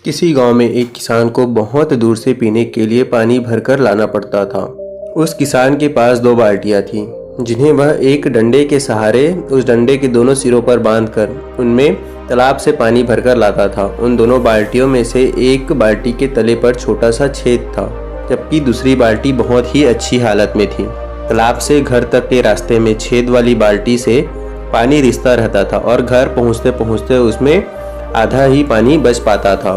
किसी गांव में एक किसान को बहुत दूर से पीने के लिए पानी भरकर लाना पड़ता था। उस किसान के पास दो बाल्टियां थीं, जिन्हें वह एक डंडे के सहारे उस डंडे के दोनों सिरों पर बांधकर उनमें तालाब से पानी भरकर लाता था। उन दोनों बाल्टियों में से एक बाल्टी के तले पर छोटा सा छेद था, जबकि दूसरी बाल्टी बहुत ही अच्छी हालत में थी। तालाब से घर तक के रास्ते में छेद वाली बाल्टी से पानी रिसता रहता था और घर पहुंचते पहुंचते उसमें आधा ही पानी बच पाता था।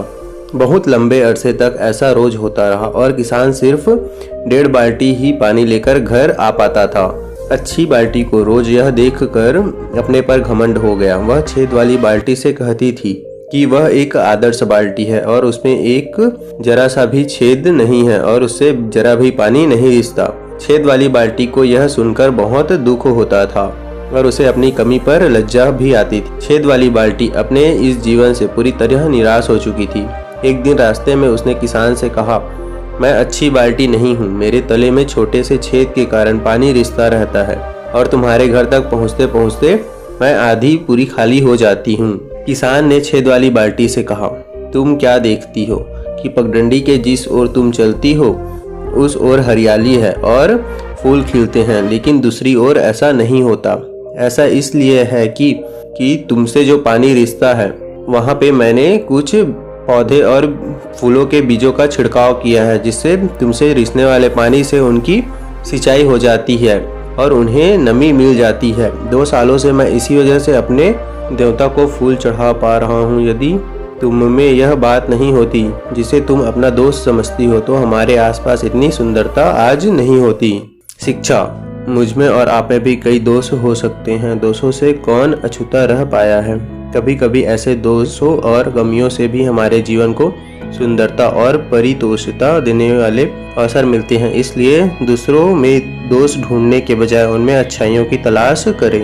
बहुत लंबे अरसे तक ऐसा रोज होता रहा और किसान सिर्फ 1.5 बाल्टी ही पानी लेकर घर आ पाता था। अच्छी बाल्टी को रोज यह देखकर अपने पर घमंड हो गया। वह छेद वाली बाल्टी से कहती थी कि वह एक आदर्श बाल्टी है और उसमें एक जरा सा भी छेद नहीं है और उससे जरा भी पानी नहीं रिसता। छेद वाली बाल्टी को यह सुनकर बहुत दुख होता था और उसे अपनी कमी पर लज्जा भी आती थी। छेद वाली बाल्टी अपने इस जीवन से पूरी तरह निराश हो चुकी थी। एक दिन रास्ते में उसने किसान से कहा, मैं अच्छी बाल्टी नहीं हूँ, मेरे तले में छोटे से छेद के कारण पानी रिसता रहता है और तुम्हारे घर तक पहुँचते पहुँचते मैं आधी पूरी खाली हो जाती हूँ। किसान ने छेद वाली बाल्टी से कहा, तुम क्या देखती हो कि पगडंडी के जिस ओर तुम चलती हो उस ओर हरियाली है और फूल खिलते हैं, लेकिन दूसरी ओर ऐसा नहीं होता। ऐसा इसलिए है कि तुमसे जो पानी रिसता है वहाँ पे मैंने कुछ पौधे और फूलों के बीजों का छिड़काव किया है, जिससे तुमसे रिसने वाले पानी से उनकी सिंचाई हो जाती है और उन्हें नमी मिल जाती है। 2 सालों से मैं इसी वजह से अपने देवता को फूल चढ़ा पा रहा हूँ। यदि तुम में यह बात नहीं होती जिसे तुम अपना दोस्त समझती हो तो हमारे आसपास इतनी सुंदरता आज नहीं होती। शिक्षा, मुझ में और आप में भी कई दोष हो सकते हैं। दोषों से कौन अछूता रह पाया है। कभी कभी ऐसे दोषों और गमियों से भी हमारे जीवन को सुंदरता और परितोषता देने वाले अवसर मिलते हैं। इसलिए दूसरों में दोष ढूंढने के बजाय उनमें अच्छाइयों की तलाश करें।